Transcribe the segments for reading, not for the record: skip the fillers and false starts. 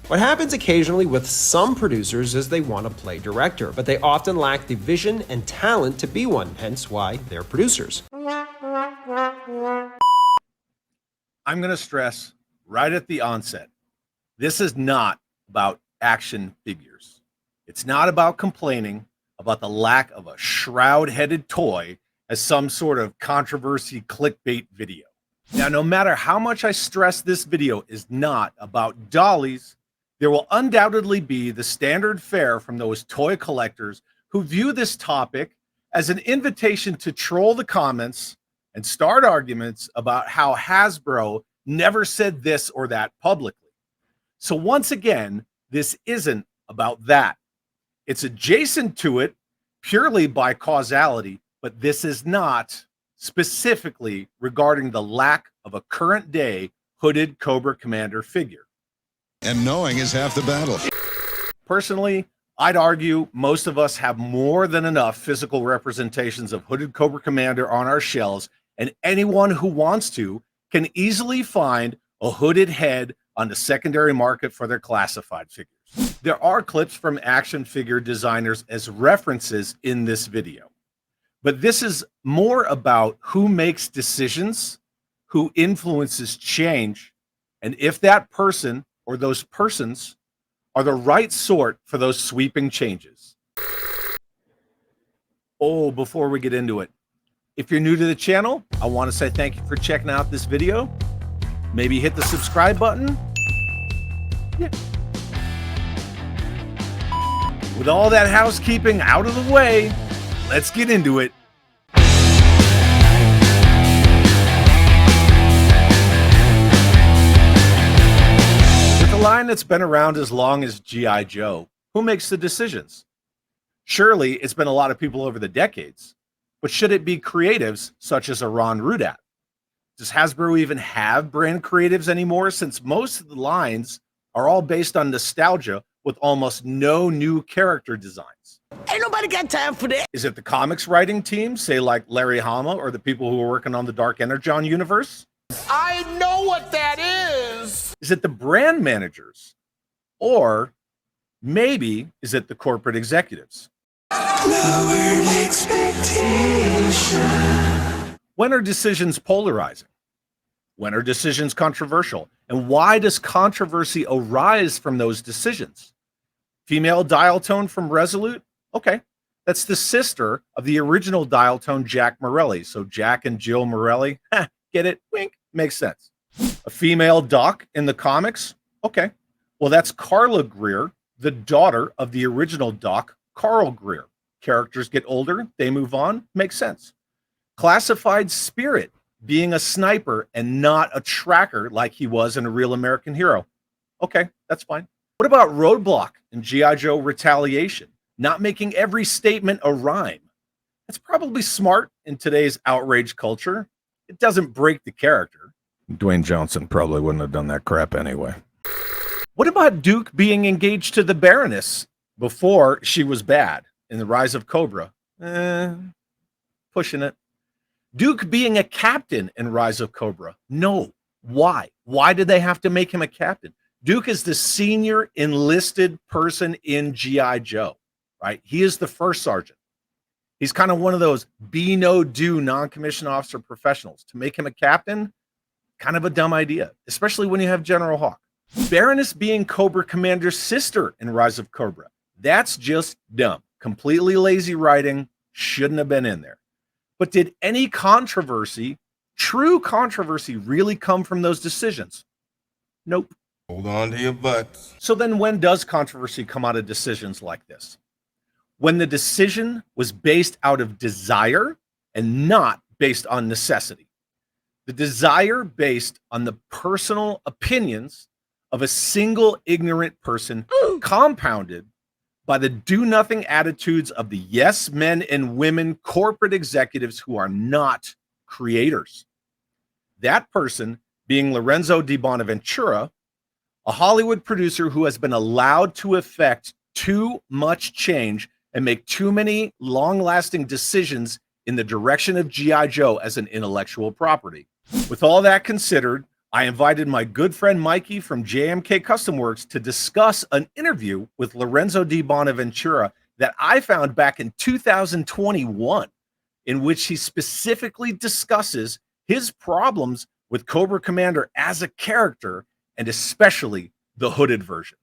What happens occasionally with some producers is they want to play director, but they often lack the vision and talent to be one, hence why they're producers. I'm going to stress right at the onset, this is not about action figures. It's not about complaining about the lack of a shroud-headed toy as some sort of controversy clickbait video. Now, no matter how much I stress this video is not about dollies, there will undoubtedly be the standard fare from those toy collectors who view this topic as an invitation to troll the comments and start arguments about how Hasbro never said this or that publicly. So once again, this isn't about that. It's adjacent to it purely by causality, but this is not specifically regarding the lack of a current day hooded Cobra Commander figure. And knowing is half the battle. Personally, I'd argue most of us have more than enough physical representations of hooded Cobra Commander on our shelves, and anyone who wants to can easily find a hooded head on the secondary market for their classified figures. There are clips from action figure designers as references in this video, but this is more about who makes decisions, who influences change, and if that person or those persons are the right sort for those sweeping changes. Oh, before we get into it, if you're new to the channel, I want to say thank you for checking out this video. Maybe hit the subscribe button. Yeah. With all that housekeeping out of the way, let's get into it. With a line that's been around as long as G.I. Joe, who makes the decisions? Surely it's been a lot of people over the decades, but should it be creatives such as a Ron Rudat? Does Hasbro even have brand creatives anymore, since most of the lines are all based on nostalgia with almost no new character designs? Ain't nobody got time for that. Is it the comics writing team, say like Larry Hama, or the people who are working on the Dark Energon universe? I know what that is. Is it the brand managers? Or maybe is it the corporate executives? Lowered expectation. When are decisions polarizing? When are decisions controversial? And why does controversy arise from those decisions? Female dial tone from Resolute? Okay, that's the sister of the original dial tone Jack Morelli. So Jack and Jill Morelli, get it? Wink, makes sense. A female Doc in the comics? Okay, well that's Carla Greer, the daughter of the original Doc, Carl Greer. Characters get older, they move on, makes sense. Classified Spirit being a sniper and not a tracker like he was in A Real American Hero. Okay, that's fine. What about Roadblock in G.I. Joe Retaliation? Not making every statement a rhyme. That's probably smart in today's outrage culture. It doesn't break the character. Dwayne Johnson probably wouldn't have done that crap anyway. What about Duke being engaged to the Baroness before she was bad in The Rise of Cobra? Pushing it. Duke being a captain in Rise of Cobra? No. Why? Why did they have to make him a captain? Duke is the senior enlisted person in G.I. Joe, right? He is the first sergeant. He's kind of one of those be no do non-commissioned officer professionals. To make him a captain, kind of a dumb idea, especially when you have General Hawk. Baroness being Cobra Commander's sister in Rise of Cobra. That's just dumb. Completely lazy writing. Shouldn't have been in there. But did any controversy, true controversy, really come from those decisions? Nope. Hold on to your butts. So then when does controversy come out of decisions like this? When the decision was based out of desire and not based on necessity. The desire based on the personal opinions of a single ignorant person compounded by the do-nothing attitudes of the yes men and women corporate executives who are not creators. That person being Lorenzo DiBonaventura, a Hollywood producer who has been allowed to effect too much change and make too many long-lasting decisions in the direction of G.I. Joe as an intellectual property. With all that considered, I invited my good friend Mikey from JMK Custom Works to discuss an interview with Lorenzo DiBonaventura that I found back in 2021, in which he specifically discusses his problems with Cobra Commander as a character, and especially the hooded version.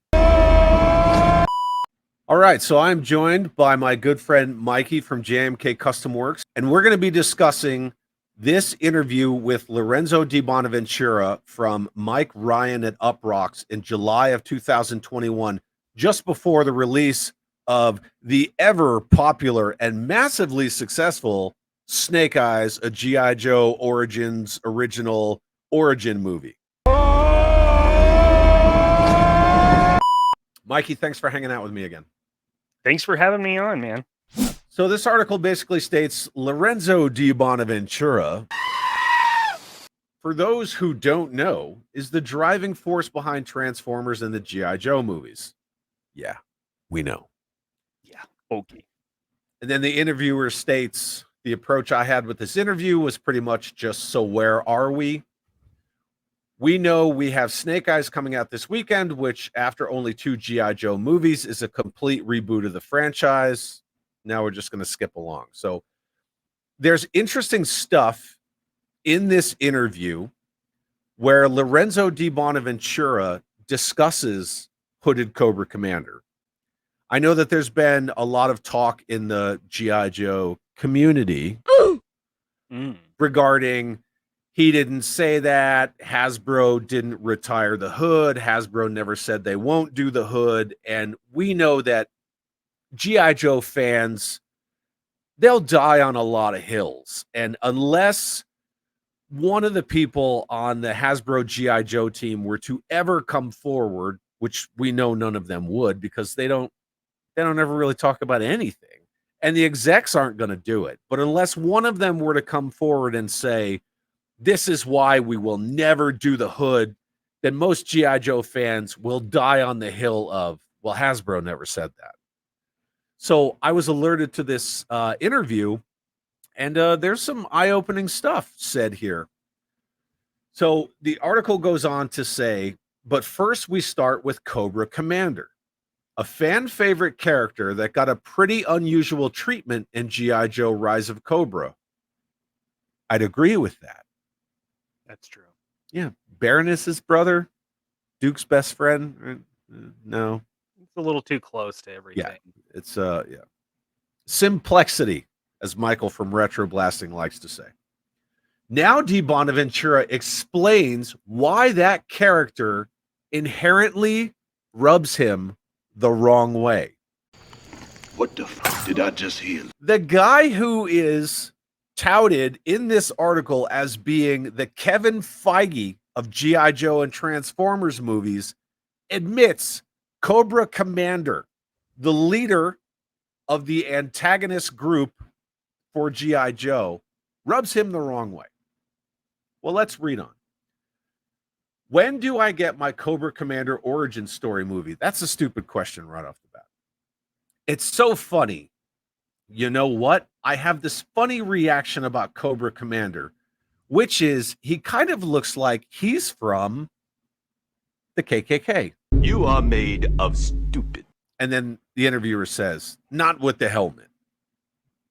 All right, so I'm joined by my good friend Mikey from JMK Custom Works, and we're going to be discussing this interview with Lorenzo DiBonaventura from Mike Ryan at UPROXX in July of 2021, just before the release of the ever popular and massively successful Snake Eyes, a G.I. Joe Origins original origin movie. Mikey, thanks for hanging out with me again. Thanks for having me on, man. So this article basically states Lorenzo DiBonaventura, for those who don't know, is the driving force behind Transformers and the G.I. Joe movies. Yeah, we know. Yeah, okay. And then the interviewer states, the approach I had with this interview was pretty much just, so where are we? We know we have Snake Eyes coming out this weekend, which after only 2 G.I. Joe movies is a complete reboot of the franchise. Now we're just going to skip along. So there's interesting stuff in this interview where Lorenzo DiBonaventura discusses Hooded Cobra Commander. I know that there's been a lot of talk in the G.I. Joe community regarding he didn't say that, Hasbro didn't retire the hood, Hasbro never said they won't do the hood, and we know that G.I. Joe fans, they'll die on a lot of hills. And unless one of the people on the Hasbro G.I. Joe team were to ever come forward, which we know none of them would, because they don't ever really talk about anything. And the execs aren't going to do it. But unless one of them were to come forward and say, this is why we will never do the hood, then most G.I. Joe fans will die on the hill of, well, Hasbro never said that. So I was alerted to this interview, and there's some eye-opening stuff said here. So the article goes on to say, but first we start with Cobra Commander, a fan favorite character that got a pretty unusual treatment in G.I. Joe Rise of Cobra. I'd agree with that. That's true. Yeah. Baroness's brother, Duke's best friend. No. It's a little too close to everything. Yeah. It's Simplexity, as Michael from Retro Blasting likes to say. Now DiBonaventura explains why that character inherently rubs him the wrong way. What the fuck did I just hear? The guy who is touted in this article as being the Kevin Feige of G.I. Joe and Transformers movies admits Cobra Commander, the leader of the antagonist group for G.I. Joe, rubs him the wrong way. Well, let's read on. When do I get my Cobra Commander origin story movie? That's a stupid question right off the bat. It's so funny. You know what? I have this funny reaction about Cobra Commander, which is he kind of looks like he's from the KKK. You are made of stupid. And then the interviewer says, not with the helmet.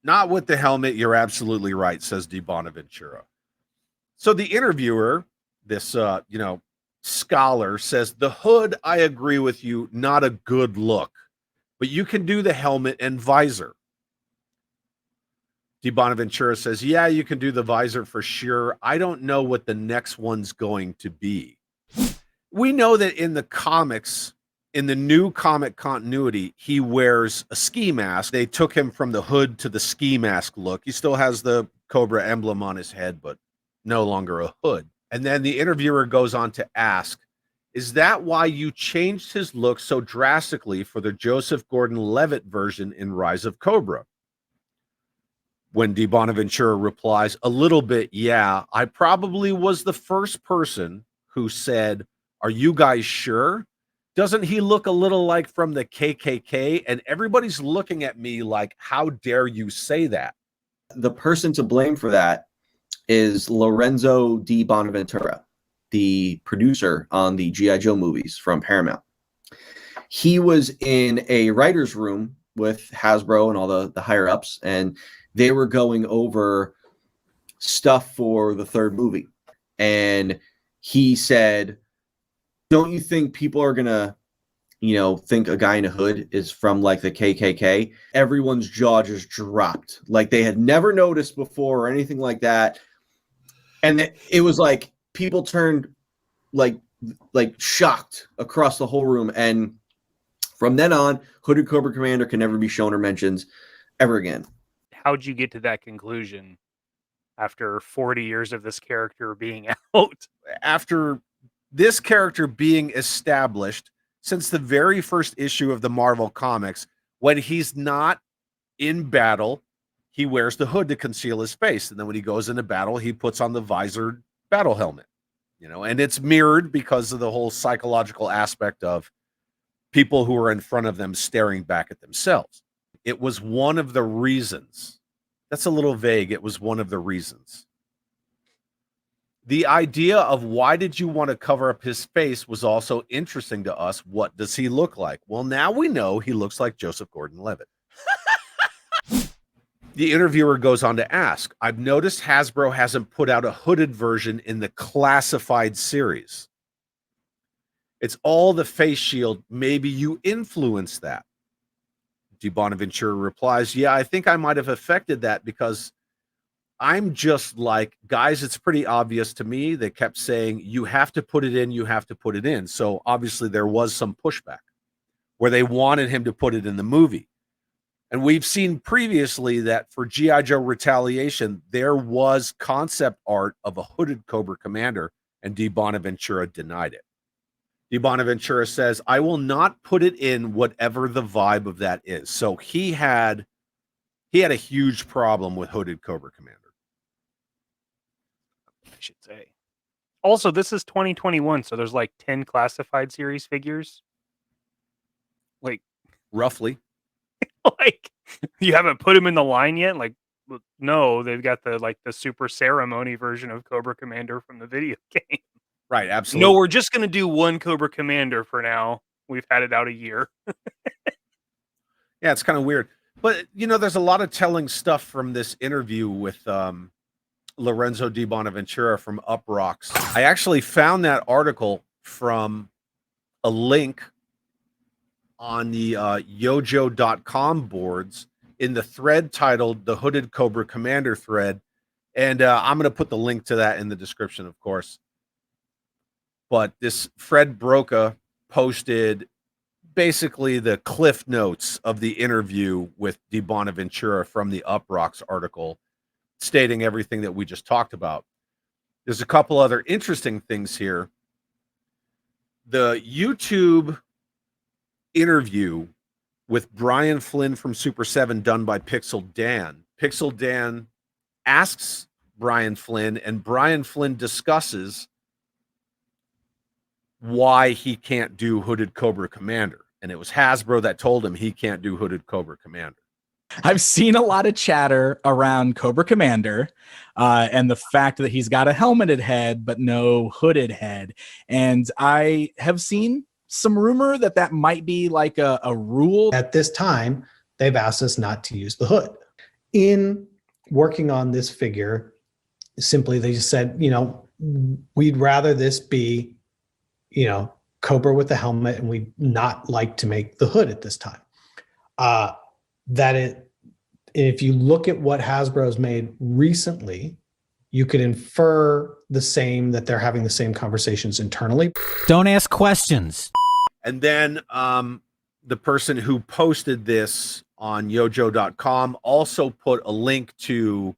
Not with the helmet. You're absolutely right, says DiBonaventura. So the interviewer, this, scholar, says, the hood, I agree with you, not a good look, but you can do the helmet and visor. DiBonaventura says, yeah, you can do the visor for sure. I don't know what the next one's going to be. We know that in the comics, in the new comic continuity, he wears a ski mask. They took him from the hood to the ski mask look. He still has the Cobra emblem on his head, but no longer a hood. And then the interviewer goes on to ask, is that why you changed his look so drastically for the Joseph Gordon-Levitt version in Rise of Cobra? When DiBonaventura replies, a little bit, yeah. I probably was the first person who said, are you guys sure? Doesn't he look a little like from the KKK? And everybody's looking at me like, how dare you say that? The person to blame for that is Lorenzo DiBonaventura. the producer on the G.I. Joe movies from Paramount. He was in a writer's room with Hasbro and all the higher ups, and they were going over stuff for the third movie. And he said, don't you think people are going to, think a guy in a hood is from like the KKK? Everyone's jaw just dropped. Like they had never noticed before or anything like that. And it was like people turned like shocked across the whole room. And from then on, Hooded Cobra Commander can never be shown or mentioned ever again. How'd you get to that conclusion after 40 years of this character being out? After this character being established since the very first issue of the Marvel Comics, when he's not in battle, he wears the hood to conceal his face. And then when he goes into battle, he puts on the visored battle helmet, and it's mirrored because of the whole psychological aspect of people who are in front of them staring back at themselves. It was one of the reasons. That's a little vague. It was one of the reasons. The idea of why did you want to cover up his face was also interesting to us. What does he look like? Well, now we know he looks like Joseph Gordon-Levitt. The interviewer goes on to ask, I've noticed Hasbro hasn't put out a hooded version in the classified series. It's all the face shield. Maybe you influenced that. DiBonaventura replies, yeah, I think I might have affected that because I'm just like, guys, it's pretty obvious to me. They kept saying, you have to put it in, you have to put it in. So obviously there was some pushback where they wanted him to put it in the movie. And we've seen previously that for G.I. Joe Retaliation, there was concept art of a hooded Cobra Commander, and DiBonaventura denied it. DiBonaventura says, I will not put it in whatever the vibe of that is. So he had a huge problem with hooded Cobra Commander. I should say. Also, this is 2021, so there's like 10 classified series figures. Like, roughly. Like, you haven't put him in the line yet? Like, no, they've got the super ceremony version of Cobra Commander from the video game. Right, absolutely. No, we're just going to do one Cobra Commander for now. We've had it out a year. Yeah, it's kind of weird. But, there's a lot of telling stuff from this interview with Lorenzo DiBonaventura from UPROXX. I actually found that article from a link on the yojo.com boards in the thread titled The Hooded Cobra Commander thread. And I'm going to put the link to that in the description, of course. But this Fred Broca posted basically the cliff notes of the interview with DiBonaventura from the UPROXX article, stating everything that we just talked about. There's a couple other interesting things here. The YouTube interview with Brian Flynn from Super 7 done by Pixel Dan. Pixel Dan asks Brian Flynn, and Brian Flynn discusses why he can't do Hooded Cobra Commander. And it was Hasbro that told him he can't do Hooded Cobra Commander. I've seen a lot of chatter around Cobra Commander and the fact that he's got a helmeted head but no hooded head. And I have seen some rumor that might be like a rule. At this time, they've asked us not to use the hood. In working on this figure, simply they just said, we'd rather this be, Cobra with the helmet, and we'd not like to make the hood at this time. If you look at what Hasbro's made recently, you could infer that they're having the same conversations internally. Don't ask questions. And then the person who posted this on yojo.com also put a link to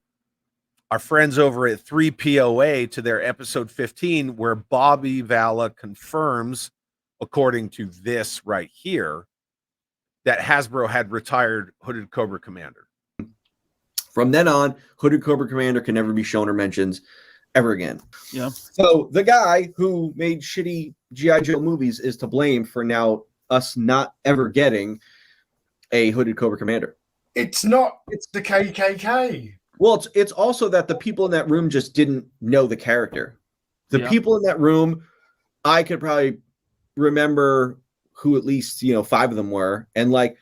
our friends over at 3POA to their episode 15, where Bobby Valla confirms, according to this right here, that Hasbro had retired Hooded Cobra Commander. From then on, Hooded Cobra Commander can never be shown or mentioned ever again. Yeah. So the guy who made shitty G.I. Joe movies is to blame for now us not ever getting a Hooded Cobra Commander. It's not. It's the KKK. Well, it's also that the people in that room just didn't know the character. The Yeah. people in that room, I could probably remember who at least, 5 of them were. And like,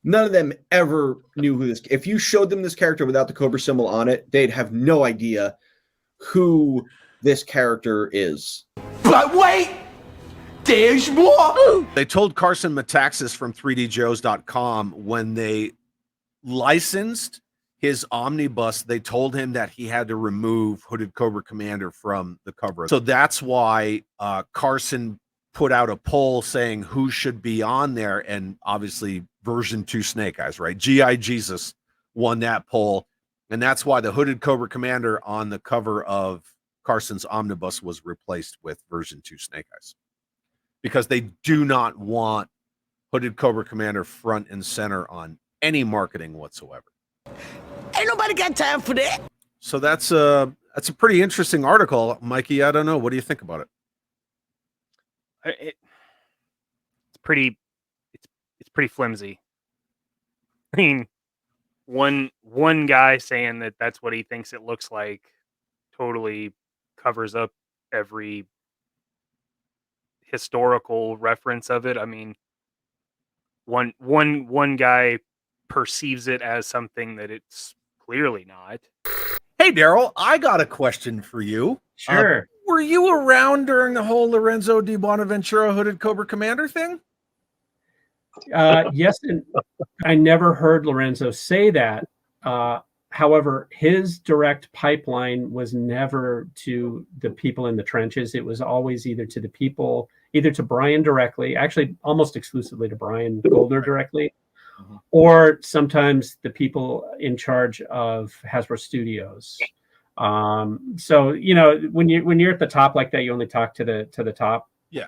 none of them ever knew who this, if you showed them this character without the Cobra symbol on it, they'd have no idea who this character is. But wait, there's more. They told Carson Metaxas from 3djoes.com when they licensed his omnibus, they told him that he had to remove Hooded Cobra Commander from the cover. So that's why Carson put out a poll saying who should be on there, and obviously version 2 Snake Eyes, right? G.I. Jesus won that poll, and that's why the Hooded Cobra Commander on the cover of Carson's omnibus was replaced with version 2 Snake Eyes, because they do not want Hooded Cobra Commander front and center on any marketing whatsoever. Ain't nobody got time for that. So that's a pretty interesting article, Mikey. I don't know. What do you think about it? It's pretty flimsy. I mean, one guy saying that that's what he thinks it looks like totally covers up every historical reference of it. I mean, one guy perceives it as something that it's clearly not. Hey, Daryl, I got a question for you. Sure. Were you around during the whole Lorenzo DiBonaventura Hooded Cobra Commander thing? Yes, and I never heard Lorenzo say that. However, his direct pipeline was never to the people in the trenches. It was always either to the people, either to Brian directly, actually almost exclusively to Brian Goldner directly, or sometimes the people in charge of Hasbro Studios. So when you're at the top like that, you only talk to the top. Yeah.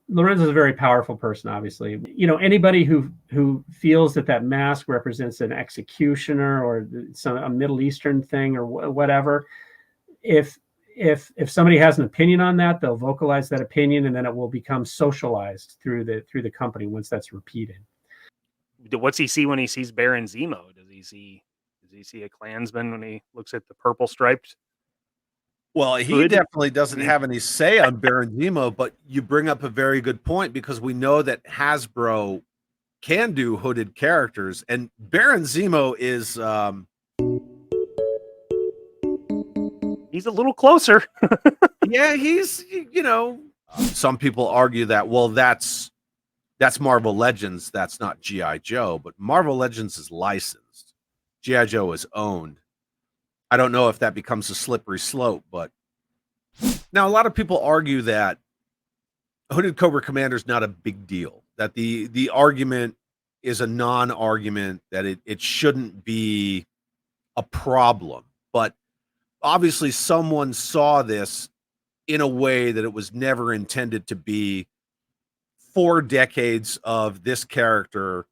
Lorenzo's a very powerful person, obviously. Anybody who feels that mask represents an executioner or a Middle Eastern thing or whatever, if somebody has an opinion on that, they'll vocalize that opinion, and then it will become socialized through the company once that's repeated. What's he see when he sees Baron Zemo? Does he see a Klansman when he looks at the purple striped? Well, he definitely doesn't have any say on Baron Zemo, but you bring up a very good point, because we know that Hasbro can do hooded characters, and Baron Zemo is he's a little closer. Yeah, he's some people argue that, well, that's Marvel Legends, that's not G.I. Joe, but Marvel Legends is licensed. G.I. Joe is owned. I don't know if that becomes a slippery slope, but now a lot of people argue that Hooded Cobra Commander is not a big deal, that the argument is a non-argument, that it shouldn't be a problem. But obviously someone saw this in a way that it was never intended to be. 4 decades of this character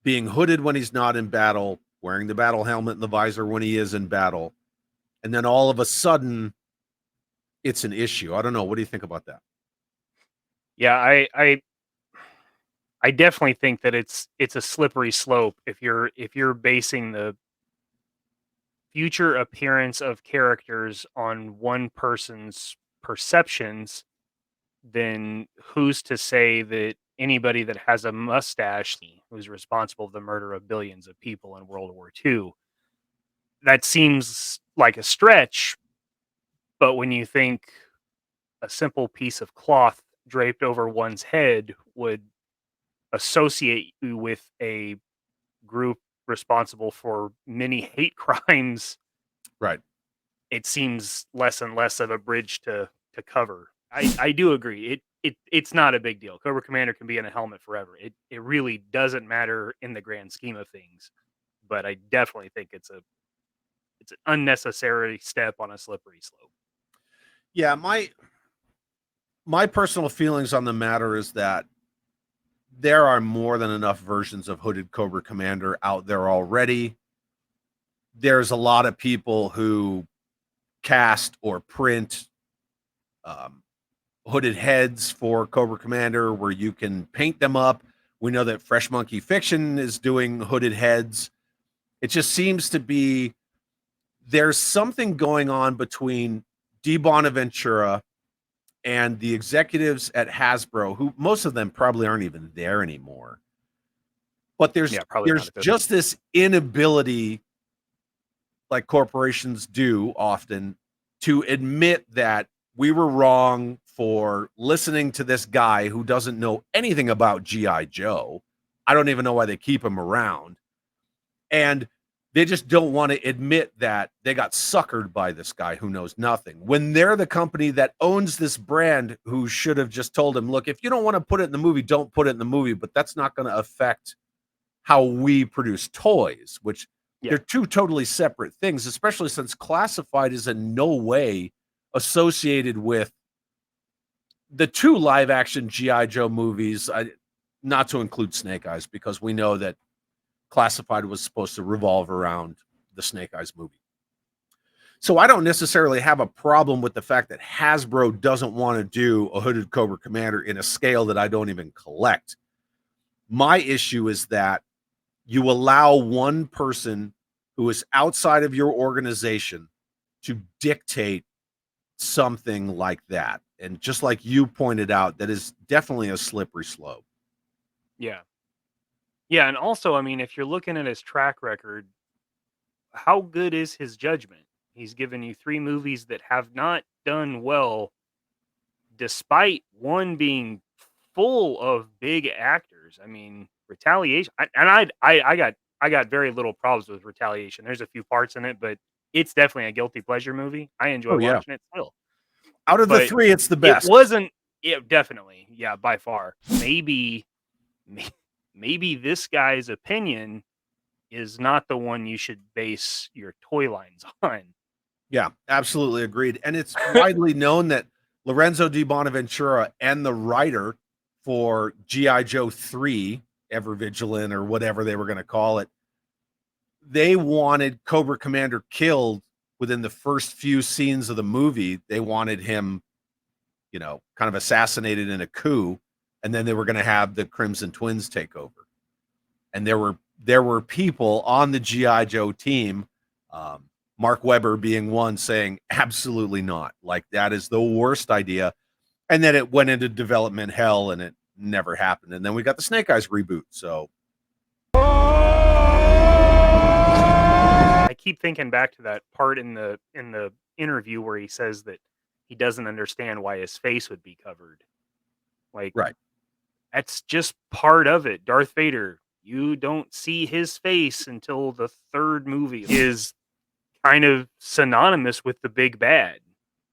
being hooded when he's not in battle, wearing the battle helmet and the visor when he is in battle, and then all of a sudden it's an issue. I don't know. What do you think about that? Yeah, I definitely think that it's a slippery slope if you're basing the future appearance of characters on one person's perceptions. Then who's to say that anybody that has a mustache who's responsible for the murder of billions of people in World War II? That seems like a stretch, but when you think a simple piece of cloth draped over one's head would associate you with a group responsible for many hate crimes, right? It seems less and less of a bridge to cover. I do agree. It's not a big deal. Cobra Commander can be in a helmet forever. It really doesn't matter in the grand scheme of things. But I definitely think it's an unnecessary step on a slippery slope. Yeah, my personal feelings on the matter is that there are more than enough versions of Hooded Cobra Commander out there already. There's a lot of people who cast or print hooded heads for Cobra Commander where you can paint them up. We know that Fresh Monkey Fiction is doing hooded heads. It just seems to be there's something going on between DiBonaventura and the executives at Hasbro, who most of them probably aren't even there anymore. But there's just this inability, like corporations do often, to admit that we were wrong for listening to this guy who doesn't know anything about G.I. Joe. I don't even know why they keep him around. And they just don't want to admit that they got suckered by this guy who knows nothing. When they're the company that owns this brand, who should have just told him, look, if you don't want to put it in the movie, don't put it in the movie, but that's not going to affect how we produce toys, which they're two totally separate things, especially since classified is in no way associated with the two live action G.I. Joe movies, not to include Snake Eyes, because we know that classified was supposed to revolve around the Snake Eyes movie. So I don't necessarily have a problem with the fact that Hasbro doesn't want to do a hooded Cobra Commander in a scale that I don't even collect. My issue is that you allow one person who is outside of your organization to dictate something like that. And just like you pointed out, that is definitely a slippery slope. Yeah. Yeah, and also, I mean, if you're looking at his track record, how good is his judgment? He's given you 3 movies that have not done well, despite one being full of big actors. I mean, Retaliation, I got very little problems with Retaliation. There's a few parts in it, but it's definitely a guilty pleasure movie. I enjoy watching it still. Out of the 3, it's the best. It wasn't. Yeah, definitely. Yeah, by far. Maybe this guy's opinion is not the one you should base your toy lines on. Yeah, absolutely agreed. And it's widely known that Lorenzo DiBonaventura and the writer for G.I. Joe 3, Ever Vigilant, or whatever they were going to call it, they wanted Cobra Commander killed within the first few scenes of the movie. They wanted him, you know, kind of assassinated in a coup, and then they were going to have the Crimson Twins take over. And there were people on the G.I. Joe team, Mark Webber being one, saying absolutely not, like that is the worst idea. And then it went into development hell and it never happened. And then we got the Snake Eyes reboot. So I keep thinking back to that part in the interview where he says that he doesn't understand why his face would be covered. Like, right. That's just part of it. Darth Vader, you don't see his face until the 3rd movie, is kind of synonymous with the big bad.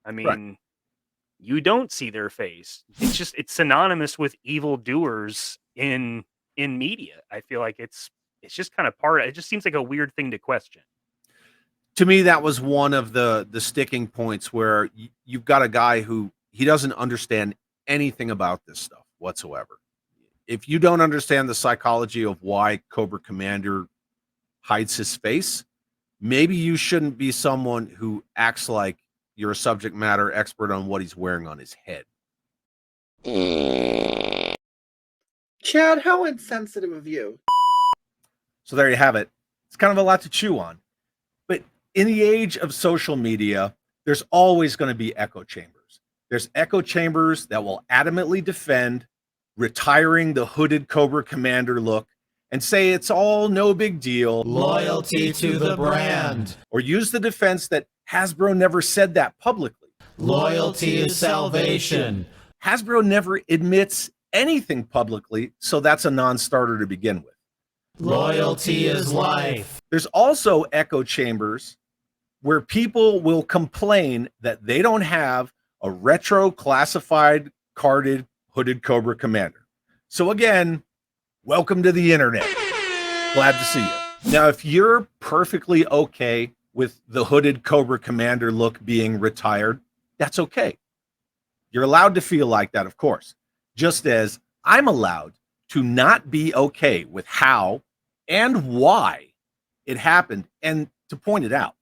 I mean, you don't see their face. It's synonymous with evildoers in media. I feel like it's just kind of it just seems like a weird thing to question. To me, that was one of the sticking points where you've got a guy who he doesn't understand anything about this stuff whatsoever. If you don't understand the psychology of why Cobra Commander hides his face, maybe you shouldn't be someone who acts like you're a subject matter expert on what he's wearing on his head. Chad, how insensitive of you. So there you have it. It's kind of a lot to chew on. But in the age of social media, there's always going to be echo chambers. There's echo chambers that will adamantly defend retiring the hooded Cobra Commander look and say it's all no big deal. Loyalty to the brand. Or use the defense that Hasbro never said that publicly. Loyalty is salvation. Hasbro never admits anything publicly, so that's a non-starter to begin with. Loyalty is life. There's also echo chambers where people will complain that they don't have a retro classified carded hooded Cobra Commander. So again, welcome to the internet. Glad to see you. Now, if you're perfectly okay with the hooded Cobra Commander look being retired, that's okay. You're allowed to feel like that, of course. Just as I'm allowed to not be okay with how and why it happened and to point it out.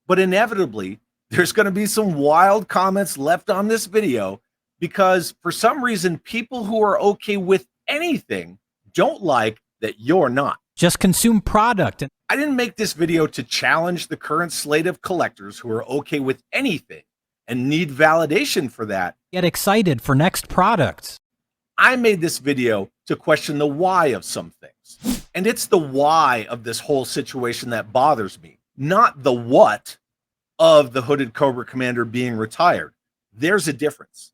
But inevitably, there's going to be some wild comments left on this video because for some reason, people who are okay with anything don't like that you're not. Just consume product. I didn't make this video to challenge the current slate of collectors who are okay with anything and need validation for that. Get excited for next products. I made this video to question the why of some things. And it's the why of this whole situation that bothers me, not the what of the hooded Cobra Commander being retired. There's a difference.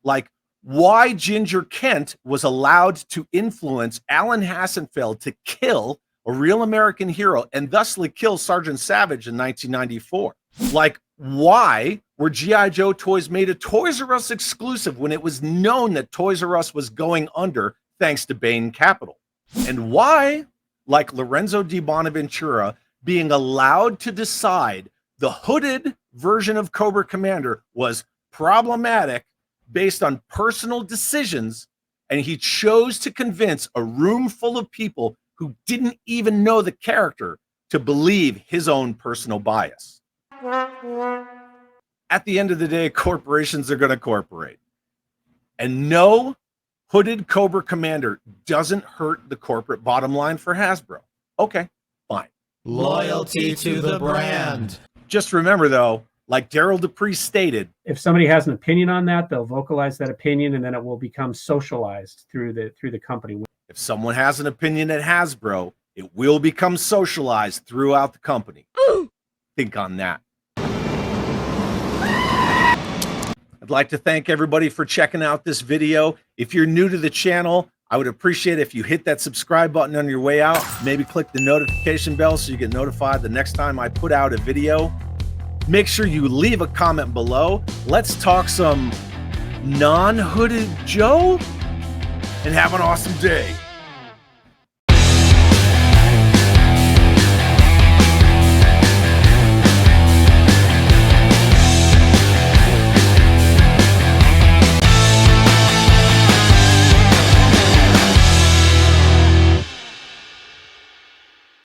Like why Ginger Kent was allowed to influence Alan Hassenfeld to kill a real American hero and thusly kill Sergeant Savage in 1994. Like why were G.I. Joe toys made a Toys R Us exclusive when it was known that Toys R Us was going under thanks to Bain Capital? And why, like Lorenzo DiBonaventura, being allowed to decide the hooded version of Cobra Commander was problematic based on personal decisions, and he chose to convince a room full of people who didn't even know the character to believe his own personal bias. At the end of the day, corporations are going to corporate. And no, hooded Cobra Commander doesn't hurt the corporate bottom line for Hasbro. Okay, fine. Loyalty to the brand. Just remember, though, like Daryl Dupree stated, if somebody has an opinion on that, they'll vocalize that opinion, and then it will become socialized through the company. if someone has an opinion at Hasbro, it will become socialized throughout the company. Think on that. I'd like to thank everybody for checking out this video. If you're new to the channel, I would appreciate it if you hit that subscribe button on your way out. Maybe click the notification bell so you get notified the next time I put out a video. Make sure you leave a comment below. Let's talk some non-hooded Joe and have an awesome day.